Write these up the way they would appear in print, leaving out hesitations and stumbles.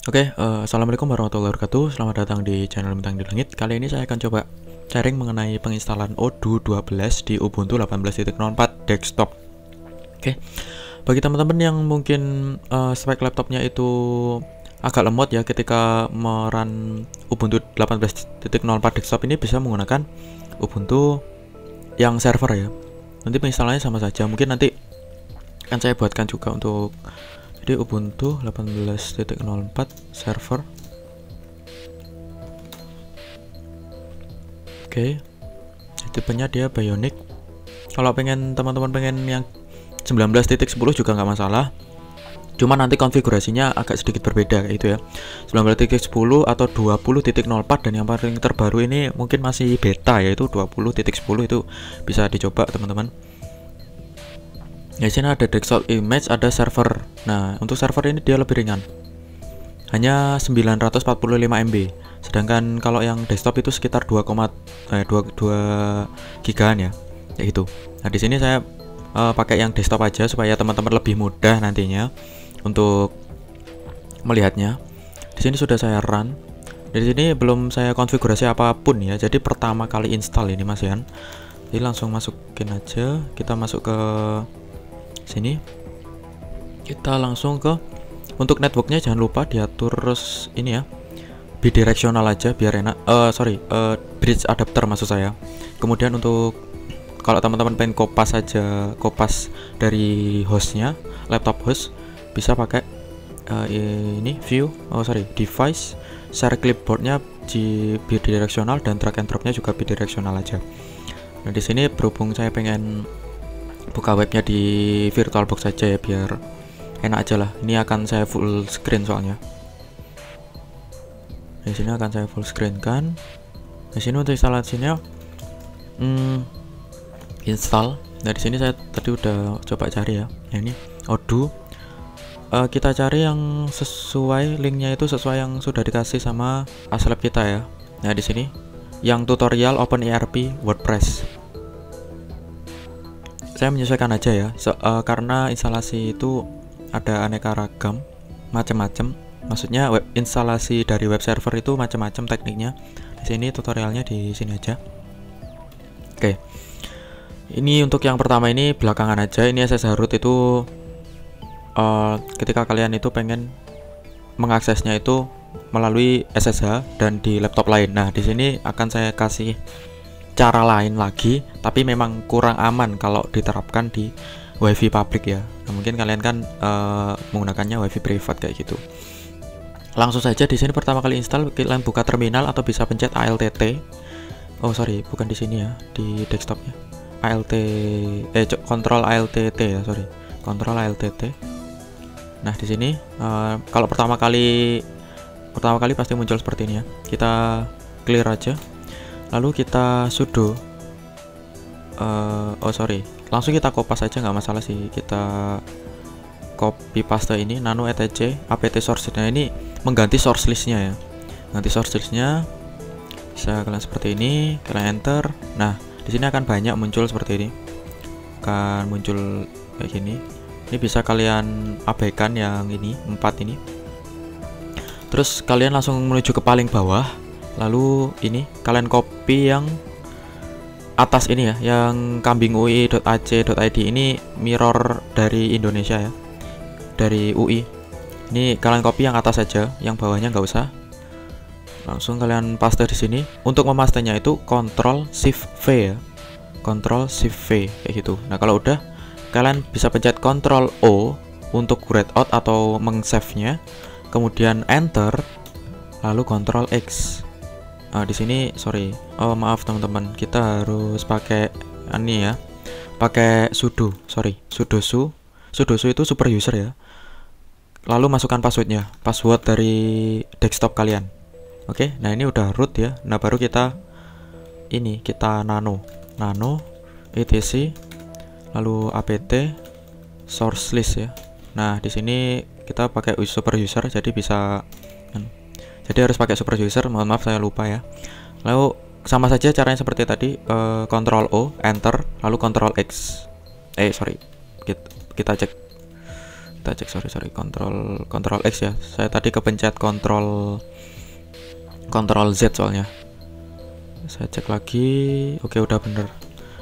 Assalamualaikum warahmatullahi wabarakatuh. Selamat datang di channel Bintang di Langit. Kali ini saya akan coba sharing mengenai penginstalan Odoo 12 di Ubuntu 18.04 desktop. Bagi teman-teman yang mungkin spek laptopnya itu agak lemot ya ketika merun Ubuntu 18.04 desktop, ini bisa menggunakan Ubuntu yang server ya. Nanti penginstalannya sama saja. Mungkin nanti akan saya buatkan juga untuk jadi Ubuntu 18.04 server. Tipenya dia Bionic. Kalau teman-teman pengen yang 19.10 juga nggak masalah. Cuma nanti konfigurasinya agak sedikit berbeda kayak gitu ya. 19.10 atau 20.04, dan yang paling terbaru ini mungkin masih beta, yaitu 20.10. itu bisa dicoba teman-teman. Di sini ada desktop image, ada server. Nah, untuk server ini dia lebih ringan. Hanya 945 MB. Sedangkan kalau yang desktop itu sekitar 2 gigaan ya. Kayak gitu. Nah, di sini saya pakai yang desktop aja supaya teman-teman lebih mudah nantinya untuk melihatnya. Di sini sudah saya run. Di sini belum saya konfigurasi apapun ya. Jadi pertama kali install ini Mas Yan. Jadi langsung masukin aja. Kita masuk ke sini, kita langsung ke untuk networknya, jangan lupa diatur ini ya, bidirectional aja biar enak. Bridge adapter maksud saya. Kemudian untuk kalau teman-teman pengen kopas dari hostnya, laptop host, bisa pakai ini device, share clipboardnya di bidirectional, dan drag and dropnya juga bidirectional aja. Nah, di sini berhubung saya pengen buka webnya di VirtualBox saja ya, biar enak aja lah. Ini akan saya full screen soalnya. Di sini akan saya full screen kan. Di sini untuk instalasinya install. Nah, di sini saya tadi udah coba cari ya. Ini Odoo. Kita cari yang sesuai, linknya itu sesuai yang sudah dikasih sama Aslab kita ya. Nah, di sini yang tutorial OpenERP WordPress. Saya menyesuaikan aja ya, karena instalasi itu ada aneka ragam, macam-macam. Maksudnya instalasi dari web server itu macam-macam tekniknya. Di sini tutorialnya di sini aja. Ini untuk yang pertama, ini belakangan aja. Ini SSH root itu ketika kalian itu pengen mengaksesnya itu melalui SSH dan di laptop lain. Nah, di sini akan saya kasih cara lain lagi, tapi memang kurang aman kalau diterapkan di WiFi publik ya. Nah, mungkin kalian kan menggunakannya WiFi privat kayak gitu. Langsung saja di sini pertama kali install, kalian buka terminal atau bisa pencet ALTT. Bukan di sini ya, di desktopnya. Control ALTT ya, Control ALTT. Nah, di sini kalau pertama kali pasti muncul seperti ini ya. Kita clear aja. Lalu kita sudo langsung kita kopas aja, nggak masalah sih. Kita copy paste ini nano etc apt source. Nah, ini mengganti source listnya ya. Ganti source listnya bisa kalian seperti ini, kalian enter. Nah, di sini akan banyak muncul seperti ini, akan muncul kayak gini. Ini bisa kalian abaikan yang ini 4 ini. Terus kalian langsung menuju ke paling bawah. Lalu ini kalian copy yang atas ini ya, yang kambingui.ac.id. ini mirror dari Indonesia ya, dari UI. Ini kalian copy yang atas saja, yang bawahnya nggak usah. Langsung kalian paste di sini. Untuk memastenya itu Ctrl Shift V ya, Ctrl Shift V kayak gitu. Nah, kalau udah, kalian bisa pencet Ctrl O untuk write out atau mengsave-nya, kemudian Enter, lalu Ctrl X. Di sini maaf teman-teman, kita harus pakai ini ya, pakai sudo itu super user ya. Lalu masukkan password dari desktop kalian. Nah, ini udah root ya. Nah, baru kita nano etc, lalu apt source list ya. Nah, di sini kita pakai super user, jadi harus pakai super user. Mohon maaf saya lupa ya. Lalu sama saja caranya seperti tadi, Ctrl O, Enter, lalu Ctrl X. Kita cek. Kita cek, sorry, kontrol X ya. Saya tadi kepencet kontrol Z soalnya. Saya cek lagi. Oke, udah bener.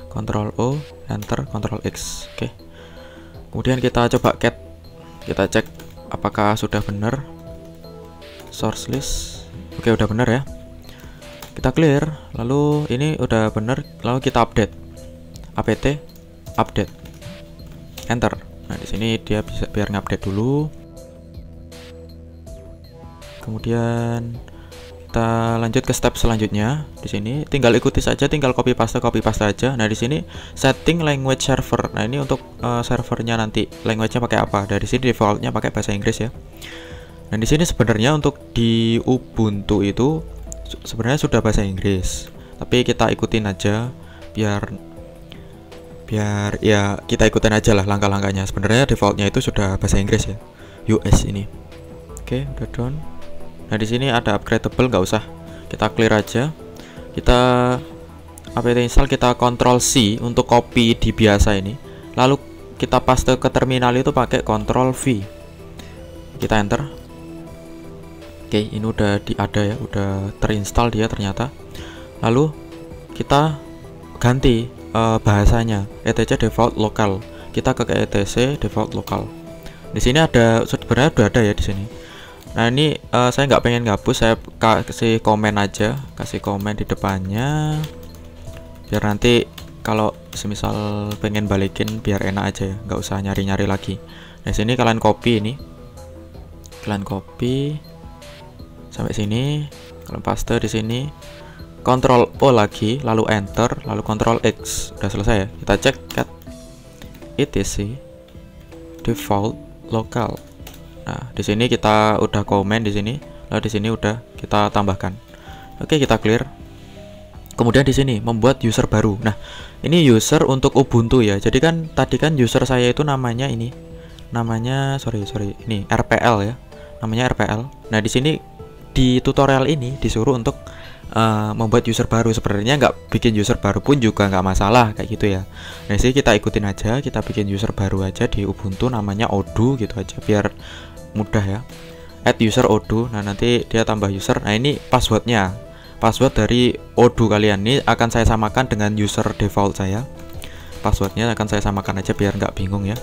Kontrol O, enter, kontrol X. Oke. Kemudian kita coba cat. Kita cek apakah sudah benar. Source list. Oke, udah benar ya. Kita clear. Lalu ini udah benar. Lalu kita update. apt update. Enter. Nah, di sini dia bisa biar ngupdate dulu. Kemudian kita lanjut ke step selanjutnya. Di sini tinggal ikuti saja, tinggal copy paste aja. Nah, di sini setting language server. Nah, ini untuk servernya nanti language-nya pakai apa. Dari sini defaultnya pakai bahasa Inggris ya. Nah, di sini sebenarnya untuk di Ubuntu itu sebenarnya sudah bahasa Inggris. Tapi kita ikutin aja biar ya kita ikutin aja lah langkah-langkahnya. Sebenarnya defaultnya itu sudah bahasa Inggris ya. US ini. Oke, udah done. Nah, di sini ada upgradable, nggak usah. Kita clear aja. Kita apt install, kita Ctrl C untuk copy di biasa ini. Lalu kita paste ke terminal itu pakai Ctrl V. Kita enter. Oke, ini udah ada ya, udah terinstall dia ternyata. Lalu kita ganti bahasanya, etc default local. Kita ke etc default local. Di sini ada, sebenarnya udah ada ya di sini. Nah, ini saya nggak pengen ngapus, saya kasih komen aja, kasih komen di depannya, biar nanti kalau semisal pengen balikin biar enak aja ya, nggak usah nyari-nyari lagi. Nah, sini kalian copy ini, kalian copy sampai sini, kalian paste di sini. Ctrl O lagi, lalu enter, lalu Ctrl X. Udah selesai ya. Kita cek cat etc default local. Nah, di sini kita udah komen di sini, lalu di sini udah kita tambahkan. Oke, kita clear. Kemudian di sini membuat user baru. Nah, ini user untuk Ubuntu ya. Jadi kan tadi kan user saya itu namanya ini. Namanya sorry, ini RPL ya. Namanya RPL. Nah, di sini di tutorial ini disuruh untuk membuat user baru. Sebenarnya nggak bikin user baru pun juga nggak masalah kayak gitu ya. Nah, sini kita ikutin aja, kita bikin user baru aja di Ubuntu, namanya Odoo gitu aja biar mudah ya. Add user Odoo. Nah, nanti dia tambah user. Nah, ini passwordnya. Password dari Odoo kalian ini akan saya samakan dengan user default saya. Passwordnya akan saya samakan aja biar nggak bingung ya.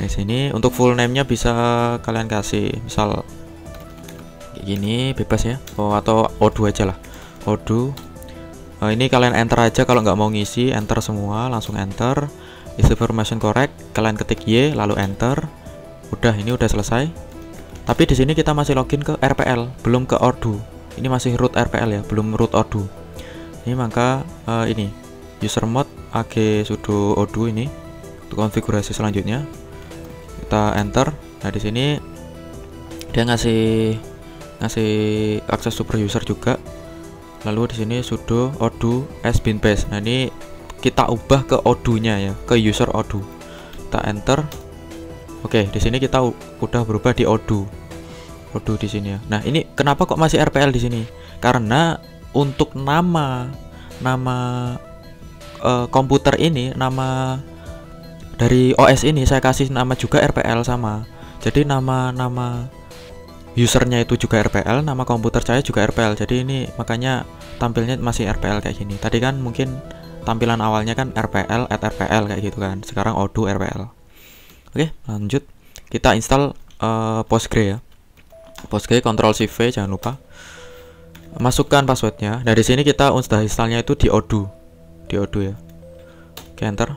Nah, di sini untuk full name-nya bisa kalian kasih misal kayak gini, bebas ya. Atau Odoo aja lah. Odoo. Ini kalian enter aja kalau nggak mau ngisi, enter semua, langsung enter. Is information correct, kalian ketik Y lalu enter. Udah, ini udah selesai. Tapi di sini kita masih login ke RPL, belum ke Odoo. Ini masih root RPL ya, belum root Odoo. Ini maka ini user mode ag sudo Odoo ini untuk konfigurasi selanjutnya. Kita enter. Nah, di sini dia ngasih akses super user juga. Lalu di sini sudo Odoo as bin paste. Nah, ini kita ubah ke Odoo-nya ya, ke user Odoo. Kita enter. Oke, di sini kita udah berubah di Odoo di sini ya. Nah, ini kenapa kok masih RPL di sini? Karena untuk nama komputer ini, nama dari OS ini saya kasih nama juga RPL sama. Jadi nama usernya itu juga RPL, nama komputer saya juga RPL. Jadi ini makanya tampilnya masih RPL kayak gini. Tadi kan mungkin tampilan awalnya kan RPL @RPL kayak gitu kan. Sekarang Odoo RPL. Oke, lanjut. Kita install Postgre ya. Postgre Ctrl C V, jangan lupa. Masukkan passwordnya. Nah, di sini kita sudah installnya itu di Odoo. Ya. Oke, enter.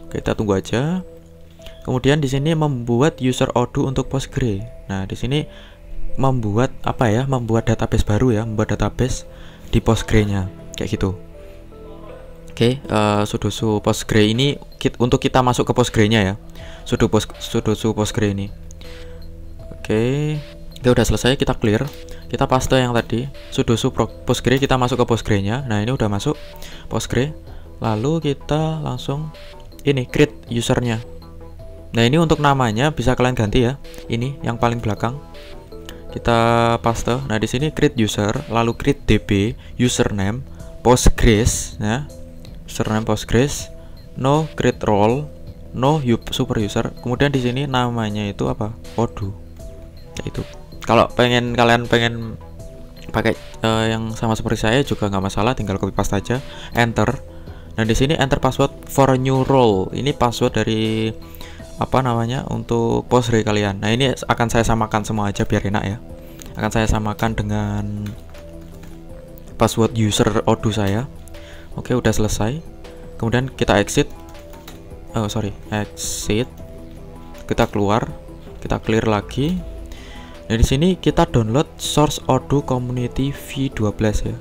Oke, kita tunggu aja. Kemudian di sini membuat user Odoo untuk Postgre. Nah, di sini membuat apa ya? Membuat database baru ya, membuat database di Postgre-nya kayak gitu. Oke, sudo Postgre ini untuk kita masuk ke Postgre-nya ya. Sudo Postgre ini. Oke, udah selesai, kita clear. Kita paste yang tadi, sudo Postgre, kita masuk ke Postgre-nya. Nah, ini udah masuk Postgre. Lalu kita langsung ini create usernya. Nah, ini untuk namanya bisa kalian ganti ya. Ini yang paling belakang. Kita paste. Nah, di sini create user, lalu create db, username, Postgres, ya. Username Postgres, no create role, super user. Kemudian di sini namanya itu apa? Odoo. Itu. Kalau kalian pengen pakai yang sama seperti saya juga nggak masalah, tinggal copy paste aja, enter. Nah di sini enter password for a new role. Ini password dari apa namanya untuk Postgre kalian. Nah ini akan saya samakan semua aja biar enak ya. Akan saya samakan dengan password user Odoo saya. Oke, udah selesai. Kemudian kita exit. Exit. Kita keluar, kita clear lagi. Nah di sini kita download source Odoo Community V12 ya.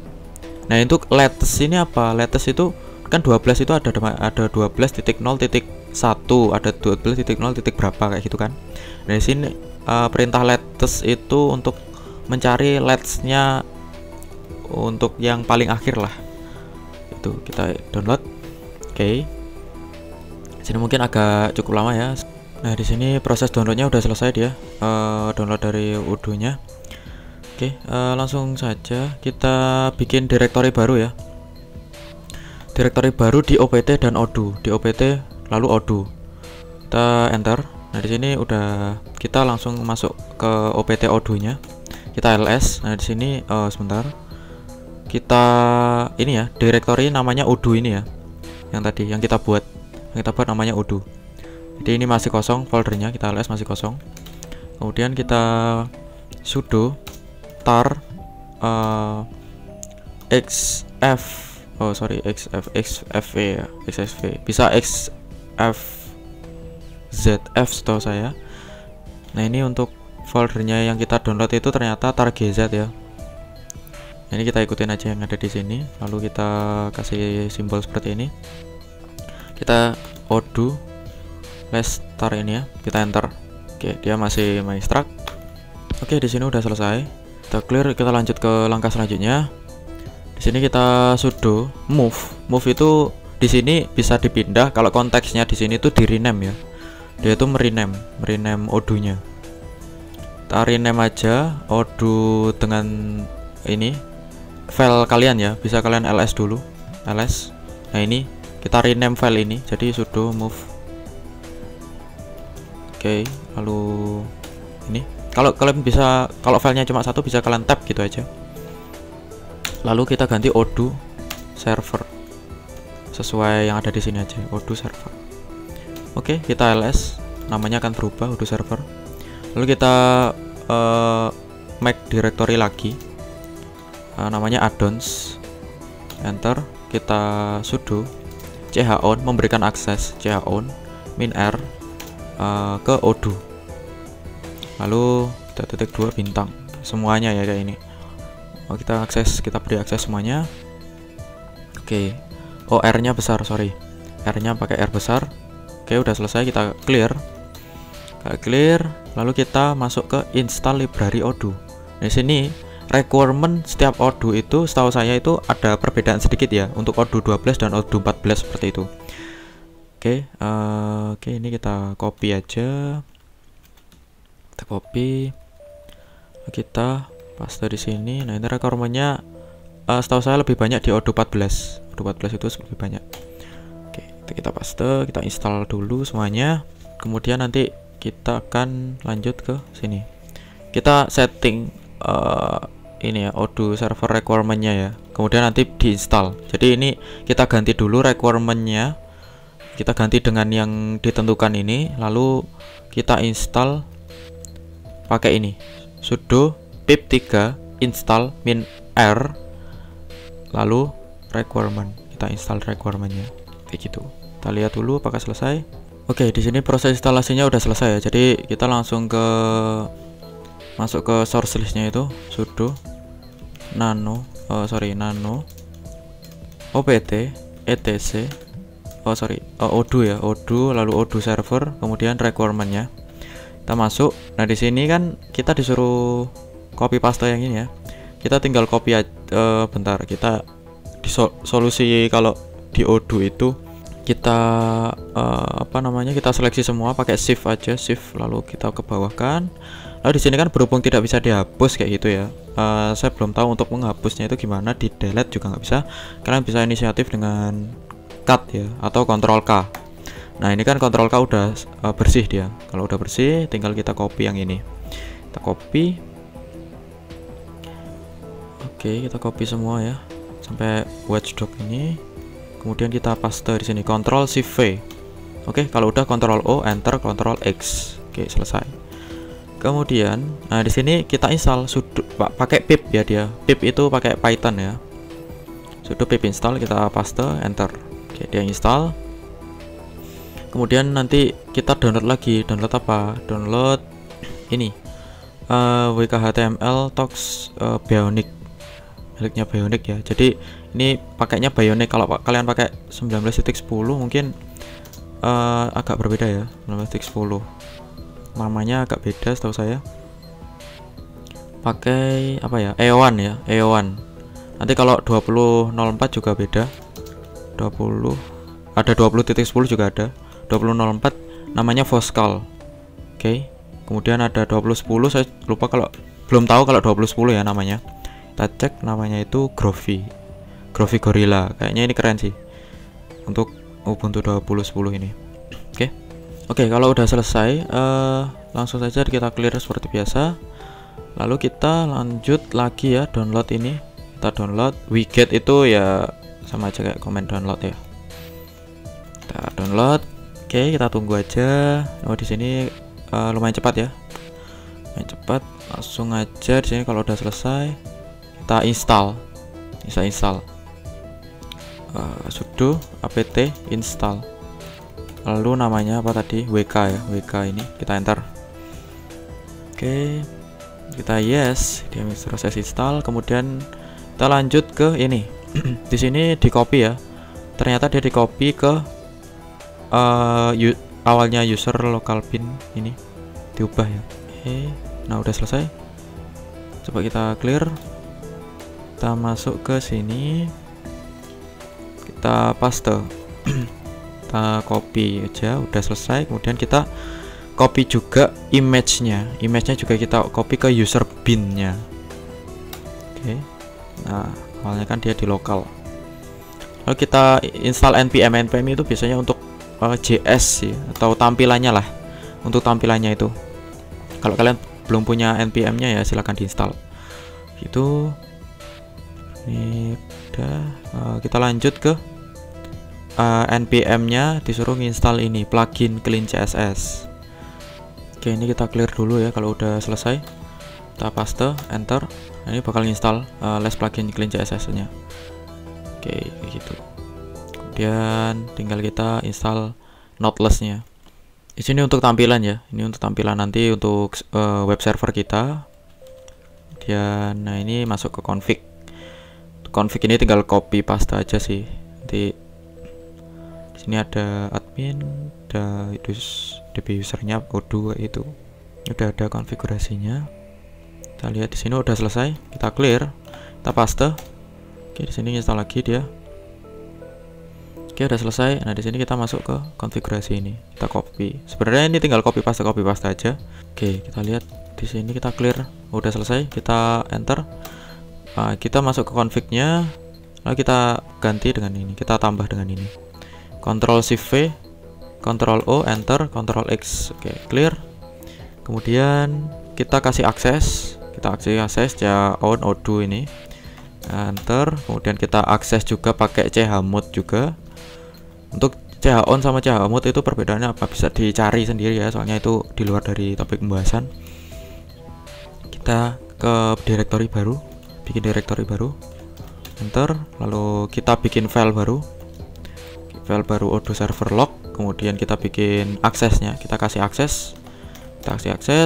Nah untuk latest ini apa? Latest itu kan 12 itu ada 12.0.1, ada 12.0. berapa kayak gitu kan. Nah di sini perintah latest itu untuk mencari latest-nya untuk yang paling akhir lah. Itu kita download. Oke. Sini mungkin agak cukup lama ya. Nah di sini proses downloadnya udah selesai dia. Download dari Odoo-nya. Oke, langsung saja kita bikin directory baru ya. Directory baru di opt dan Odoo. Di opt lalu Odoo. Kita enter. Nah di sini udah kita langsung masuk ke opt Odoo-nya. Kita ls. Nah di sini sebentar. Kita ini ya, directory namanya Odoo ini ya. Yang tadi yang kita buat. Yang kita buat namanya Odoo. Jadi ini masih kosong foldernya, kita ls masih kosong. Kemudian kita sudo tar xfv ya, xfv. Bisa xfzf setahu saya. Nah, ini untuk foldernya yang kita download itu ternyata tar.gz ya. Ini kita ikutin aja yang ada di sini, lalu kita kasih simbol seperti ini. Kita Odoo tar ini ya, kita enter. Oke, dia masih my struct. Oke, di sini udah selesai. Kita clear, kita lanjut ke langkah selanjutnya. Di sini kita sudo move. Move itu di sini bisa dipindah kalau konteksnya di sini tuh di rename ya. Dia itu merename Odoo-nya. Kita rename aja Odoo dengan ini file kalian ya, bisa kalian ls dulu, ls. Nah ini kita rename file ini, jadi sudo move. Oke, lalu ini kalau kalian bisa, kalau filenya cuma satu bisa kalian tab gitu aja. Lalu kita ganti Odoo server sesuai yang ada di sini aja, Odoo server. Oke, kita ls, namanya akan berubah Odoo server. Lalu kita make directory lagi, namanya addons, enter. Kita sudo chown, memberikan akses chown -r ke Odoo. Lalu kita titik 2 bintang semuanya ya kayak ini. Kita akses, kita beri akses semuanya. Oke. Oh, R-nya besar, sorry. R-nya pakai R besar. Oke, udah selesai, kita clear. Lalu kita masuk ke install library Odoo. Di sini requirement setiap Odoo itu setahu saya itu ada perbedaan sedikit ya, untuk Odoo 12 dan Odoo 14 seperti itu. Oke, ini kita copy aja. Kita copy. Kita paste di sini. Nah, ini requirement-nya setahu saya lebih banyak di Odoo 14. Odoo 14 itu lebih banyak. Oke, kita paste, kita install dulu semuanya. Kemudian nanti kita akan lanjut ke sini. Kita setting ini ya, Odoo server requirement-nya ya. Kemudian nanti diinstal. Jadi ini kita ganti dulu requirement-nya. Kita ganti dengan yang ditentukan ini, lalu kita install pakai ini, sudo pip3 install -r, lalu requirement. Kita install requirement-nya kayak gitu. Kita lihat dulu apakah selesai. Oke, di sini proses instalasinya udah selesai ya. Jadi kita langsung masuk ke source list-nya itu, sudo nano opt etc Odoo ya, Odoo, lalu Odoo server, kemudian requirement-nya. Kita masuk. Nah, di sini kan kita disuruh copy paste yang ini ya. Kita tinggal copy bentar. Kita di solusi kalau di Odoo itu kita kita seleksi semua pakai shift aja, shift lalu kita ke bawahkan. Lalu di sini kan berhubung tidak bisa dihapus kayak gitu ya. Saya belum tahu untuk menghapusnya itu gimana, di delete juga nggak bisa. Kalian bisa inisiatif dengan cut ya, atau Ctrl K. Nah ini kan Ctrl K udah bersih dia. Kalau udah bersih tinggal kita copy yang ini, kita copy. Oke, kita copy semua ya sampai watchdog ini, kemudian kita paste di sini, Ctrl Shift V. Oke, kalau udah Ctrl O, Enter, Ctrl X. Oke, selesai. Kemudian nah di sini kita install sudo pakai pip ya, dia pip itu pakai Python ya, sudo pip install, kita paste, Enter. Oke, dia install. Kemudian nanti kita download lagi. Download apa? Download ini WKHTML Tox Bionic, miliknya Bionic ya. Jadi ini pakainya Bionic. Kalau kalian pakai 19.10 mungkin agak berbeda ya. 19.10 namanya agak beda setahu saya. Pakai apa ya? E1 ya, E1. Nanti kalau 20.04 juga beda. 20 ada 20.10 juga ada. 20.04 namanya Voscal. Oke. Kemudian ada 20.10, saya lupa, kalau belum tahu kalau 20.10 ya namanya. Kita cek namanya itu Groovy Gorilla. Kayaknya ini keren sih untuk Ubuntu 20.10 ini. Oke, kalau udah selesai langsung saja kita clear seperti biasa. Lalu kita lanjut lagi ya, download ini. Kita download widget itu ya sama aja kayak comment download ya. Kita download. Oke, kita tunggu aja. Oh, di sini lumayan cepat ya. Lumayan cepat. Langsung aja di sini kalau udah selesai kita install. Bisa install. Sudo apt install. Lalu namanya apa tadi? WK ya. WK ini kita enter. Oke. Kita yes, dia proses install. Kemudian kita lanjut ke ini. Di sini di copy ya. Ternyata dia di copy ke awalnya user local bin ini diubah ya. Oke. Nah, udah selesai. Coba kita clear. Kita masuk ke sini. Kita paste. Kita copy aja, udah selesai. Kemudian kita copy juga image-nya juga kita copy ke user bin-nya. Oke. Nah, awalnya kan dia di lokal. Lalu kita install npm itu biasanya untuk JS sih, atau tampilannya lah, untuk tampilannya itu. Kalau kalian belum punya npm-nya ya silahkan diinstal. Itu ini udah. Kita lanjut ke npm-nya, disuruh nginstal ini plugin clean CSS. Oke, ini kita clear dulu ya. Kalau udah selesai kita paste, enter. Nah, ini bakal install less plugin clean CSS-nya. Oke, kayak gitu. Kemudian tinggal kita install Nodeless-nya. Di sini untuk tampilan ya. Ini untuk tampilan nanti untuk web server kita. Dan nah, ini masuk ke config. Config ini tinggal copy paste aja sih. Nanti di sini ada admin, ada DB usernya, kode itu. Udah ada konfigurasinya. Kita lihat di sini udah selesai. Kita clear. Kita paste. Oke, di sini install lagi dia. Oke, udah selesai. Nah, di sini kita masuk ke konfigurasi ini. Kita copy. Sebenarnya ini tinggal copy paste aja. Oke, kita lihat di sini kita clear. Udah selesai. Kita enter. Nah, kita masuk ke config-nya. Lalu kita ganti dengan ini. Kita tambah dengan ini. Ctrl Shift V, Ctrl O, Enter, Ctrl X. Oke, clear. Kemudian kita kasih akses. Kita kasih akses on O2 ini. Enter. Kemudian kita akses juga pakai chmod juga. Untuk chon sama chmod itu perbedaannya apa? Bisa dicari sendiri ya, soalnya itu di luar dari topik pembahasan. Kita ke directory baru, bikin directory baru. Enter. Lalu kita bikin file baru. File baru Odoo server log. Kemudian kita bikin aksesnya. Kita kasih akses.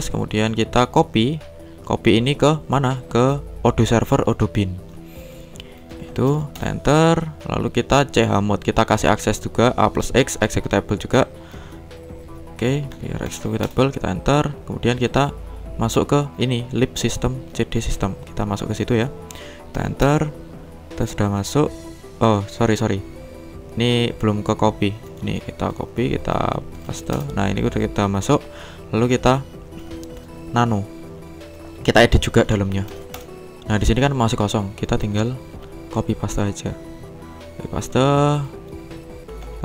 Kemudian kita copy ini ke mana? Ke Odoo server Odoo bin. Itu enter. Lalu kita chmod, kita kasih akses juga a+x executable juga. Oke, biar executable kita enter. Kemudian kita masuk ke ini lib system cd system. Kita masuk ke situ ya. Kita enter. Kita sudah masuk. Oh, sorry. Ini belum ke copy. Ini kita copy, kita paste. Nah, ini udah kita masuk. Lalu kita nano. Kita edit juga dalamnya. Nah, di sini kan masih kosong. Kita tinggal copy paste aja. Copy paste.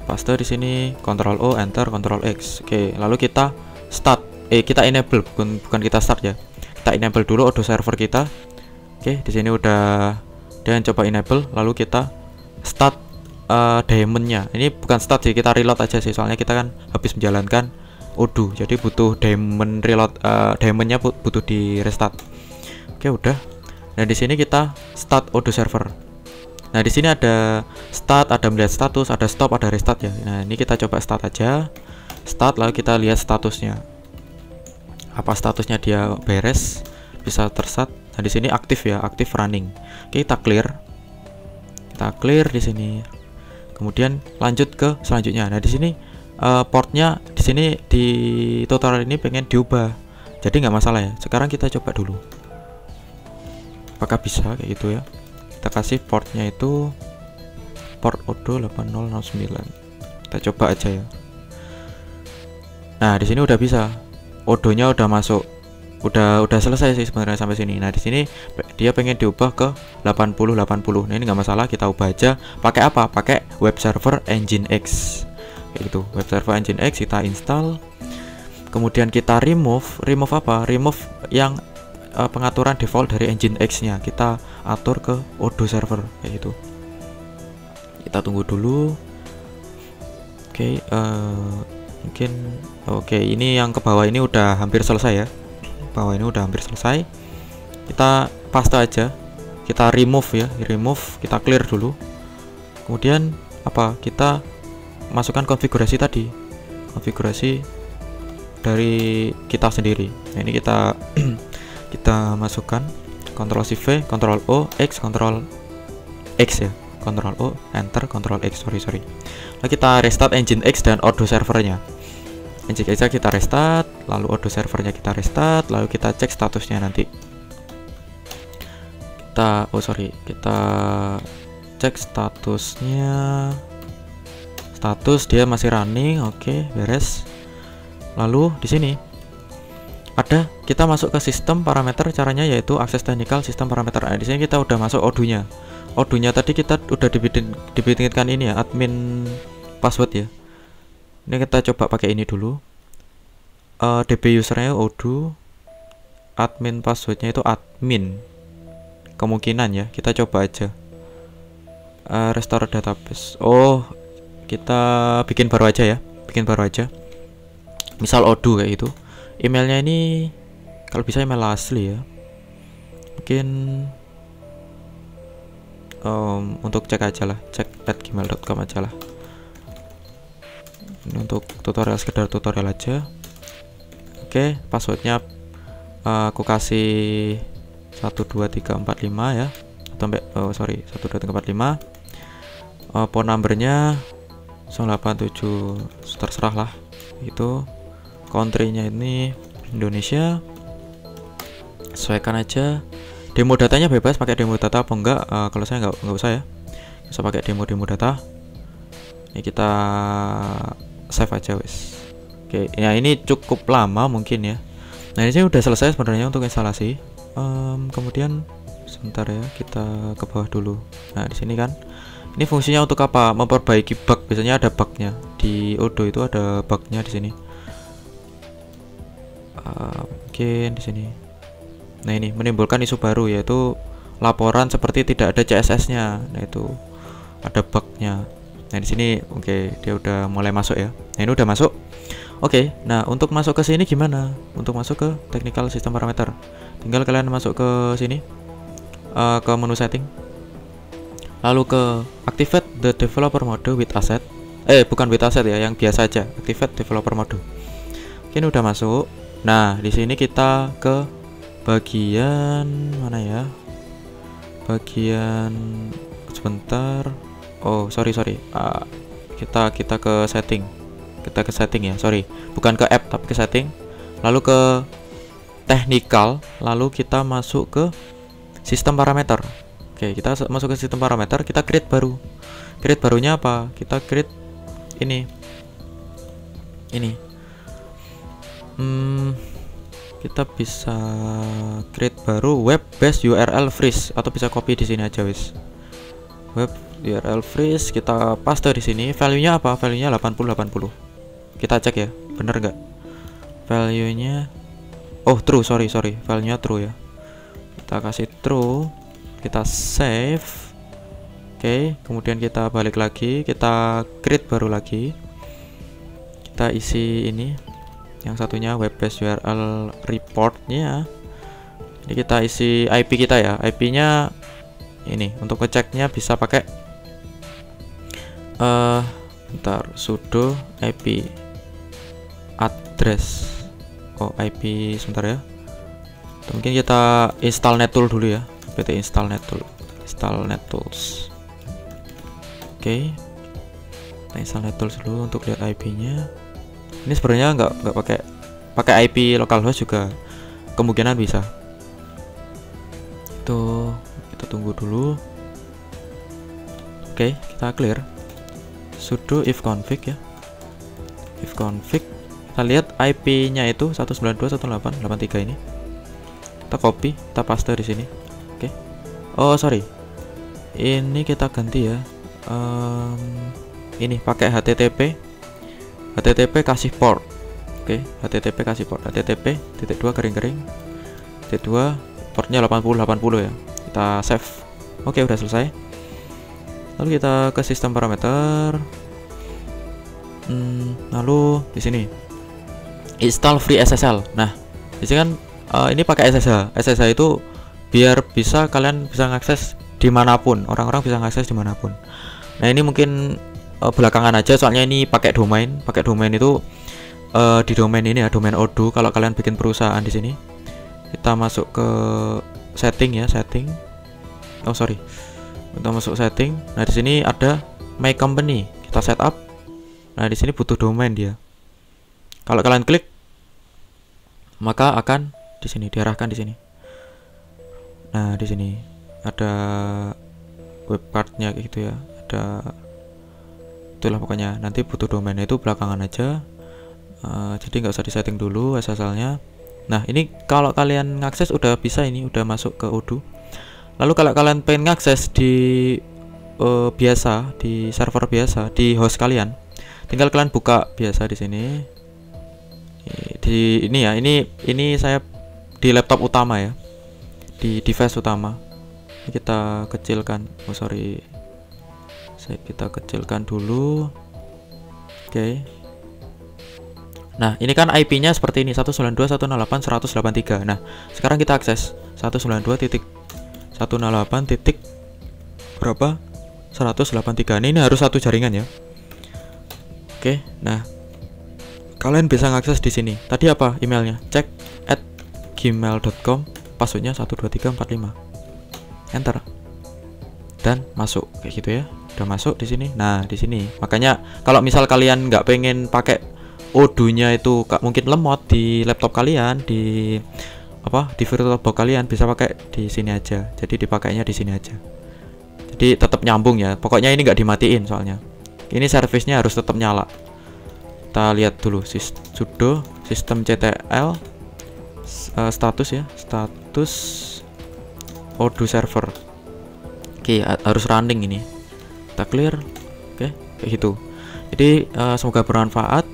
paste di sini, Ctrl O, Enter, Ctrl X. Oke, lalu kita kita enable, bukan kita start ya. Kita enable dulu auto server kita. Oke, di sini udah, dan coba enable, lalu kita start daemonnya. Ini bukan start sih, kita reload aja sih, soalnya kita kan habis menjalankan Odoo, jadi butuh daemon reload, daemonnya butuh di restart. Oke, udah. Nah, di sini kita start auto server. Nah, di sini ada start, ada melihat status, ada stop, ada restart ya. Nah, ini kita coba start aja. Start, lalu kita lihat statusnya. Apa statusnya, dia beres, bisa terstart. Nah, di sini aktif ya, aktif running. Oke, kita clear. Kita clear di sini. Kemudian lanjut ke selanjutnya. Nah, di sini portnya di sini di tutorial ini pengen diubah. Jadi nggak masalah ya. Sekarang kita coba dulu. Apakah bisa kayak gitu ya? Kita kasih portnya itu port Odoo 8009. Kita coba aja ya. Nah, di sini udah bisa. Odoo-nya udah masuk. Udah selesai sih sebenarnya sampai sini. Nah, di sini dia pengen diubah ke 8080. Nah, ini nggak masalah, kita ubah aja. Pakai apa? Pakai web server Nginx. Kayak gitu. Web server Nginx kita install. Kemudian kita remove apa? Remove yang pengaturan default dari Nginx-nya. Kita atur ke Odoo server kayak gitu. Kita tunggu dulu. Oke, mungkin oke, ini yang ke bawah ini udah hampir selesai ya. Bawah ini udah hampir selesai. Kita paste aja. Kita remove ya, remove, kita clear dulu. Kemudian apa? Kita masukkan konfigurasi tadi. Konfigurasi dari kita sendiri. Nah, ini kita kita masukkan Ctrl Shift V, Ctrl O, X, Ctrl X ya. Ctrl O, Enter, Ctrl X, sorry. Nah, kita restart Nginx dan Odoo servernya. Nginx kita restart, lalu Odoo servernya kita restart, lalu kita cek statusnya nanti. Kita cek statusnya. Status dia masih running, oke, beres. Lalu di sini ada, kita masuk ke sistem parameter, caranya yaitu akses technical sistem parameter. Nah, di sini kita udah masuk Odoo-nya. Odoo-nya tadi kita udah dibikinkan ini ya, admin password ya. Ini kita coba pakai ini dulu. DB usernya Odoo, admin passwordnya itu admin. Kemungkinan ya, kita coba aja. Restore database. Oh, kita bikin baru aja ya, misal Odoo kayak gitu. Emailnya ini kalau bisa email asli ya. Mungkin untuk cek aja lah, cek @gmail.com aja lah. Ini untuk tutorial, sekedar tutorial aja. Oke, passwordnya aku kasih 12345 ya, atau 12345. Phone numbernya 087, terserah lah. Itu country-nya ini Indonesia. Sesuaikan aja. Demo datanya bebas, pakai demo data apa enggak. Kalau saya nggak usah ya, bisa pakai demo data. Ini kita save aja wes. Oke, ya ini cukup lama mungkin ya. Nah, ini udah selesai sebenarnya untuk instalasi. Kemudian sebentar ya, kita ke bawah dulu. Nah, di sini kan ini fungsinya untuk apa? Memperbaiki bug. Biasanya ada bugnya di Odoo, itu ada bugnya di sini. Mungkin di sini. Nah, ini menimbulkan isu baru, yaitu laporan seperti tidak ada CSS-nya. Nah, itu ada bugnya. Nah, di sini oke, dia udah mulai masuk ya. Nah, ini udah masuk. Oke, nah untuk masuk ke sini gimana? Untuk masuk ke technical system parameter, tinggal kalian masuk ke sini, ke menu setting, lalu ke activate the developer mode with asset. Bukan with asset ya, yang biasa aja, activate developer mode. Oke, ini udah masuk. Nah, di sini kita ke bagian mana ya? Bagian sebentar. Oh, sorry. Kita ke setting. Kita ke setting ya, sorry, bukan ke app tapi ke setting, lalu ke technical, lalu kita masuk ke sistem parameter. Oke, kita masuk ke sistem parameter, kita create baru. Create barunya apa? Kita create ini. Kita bisa create baru web based URL freeze, atau bisa copy di sini aja wis. Web URL freeze, kita paste di sini. Value-nya apa? Value-nya 80. Kita cek ya, bener nggak? Value-nya true, sorry. Value-nya true ya. Kita kasih true, kita save. Oke, kemudian kita balik lagi, kita create baru lagi. Kita isi ini. Yang satunya web based URL report-nya. Ini kita isi IP kita ya. IP-nya ini untuk ngeceknya bisa pakai bentar, sudo IP address. IP sebentar ya. Mungkin kita install nettool dulu ya. pt install nettools. Oke. Kita install nettools dulu untuk lihat IP-nya. Ini sebenarnya nggak pakai IP localhost juga kemungkinan bisa. Tuh, kita tunggu dulu. Oke, kita clear. Sudo ifconfig ya. Ifconfig. Kita lihat IP-nya itu 192.168.83 ini. Kita copy, kita paste di sini. Oke. Sorry. Ini kita ganti ya. Ini pakai HTTP kasih port. Oke, HTTP kasih port. HTTP _2 portnya 80 ya. Kita save. Oke, udah selesai. Lalu kita ke sistem parameter. Lalu di sini install free SSL. Nah, di sini kan ini pakai SSH. SSH itu biar kalian bisa mengakses dimanapun. Orang-orang bisa mengakses dimanapun. Nah, ini mungkin belakangan aja, soalnya ini pakai domain. Itu di domain ini ya, domain Odoo. Kalau kalian bikin perusahaan di sini, kita masuk ke setting ya, kita masuk setting. Nah, di sini ada my company, kita setup. Nah, di sini butuh domain dia. Kalau kalian klik, maka akan di sini diarahkan di sini. Nah, di sini ada web card-nya kayak gitu ya. Itulah pokoknya, nanti butuh domain itu belakangan aja. Jadi nggak usah disetting dulu SSL-nya. Nah, ini kalau kalian ngakses udah bisa, ini udah masuk ke Odoo. Lalu kalau kalian pengen ngakses di biasa, di server biasa, di host kalian, tinggal kalian buka biasa di sini. Di ini ya, ini saya di laptop utama ya, di device utama. Ini kita kecilkan. Kita kecilkan dulu. Oke. Nah, ini kan IP-nya seperti ini, 192.168.183. Nah, sekarang kita akses 192.168. berapa? 183. Ini harus satu jaringan ya. Oke, nah kalian bisa ngakses di sini. Tadi apa emailnya? cek@gmail.com, passwordnya 12345. Enter. Dan masuk kayak gitu ya. Udah masuk di sini. Nah, di sini. Makanya kalau misal kalian nggak pengen pakai Odoo-nya itu mungkin lemot di laptop kalian, di VirtualBox kalian, bisa pakai di sini aja. Jadi dipakainya di sini aja. Jadi tetap nyambung ya. Pokoknya ini nggak dimatiin soalnya. Ini servisnya harus tetap nyala. Kita lihat dulu sudo systemctl status ya, status Odoo server. Oke, harus running ini. Kita clear. Oke, kayak gitu. Jadi semoga bermanfaat.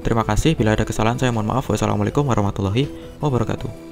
Terima kasih. Bila ada kesalahan saya mohon maaf. Wassalamualaikum warahmatullahi wabarakatuh.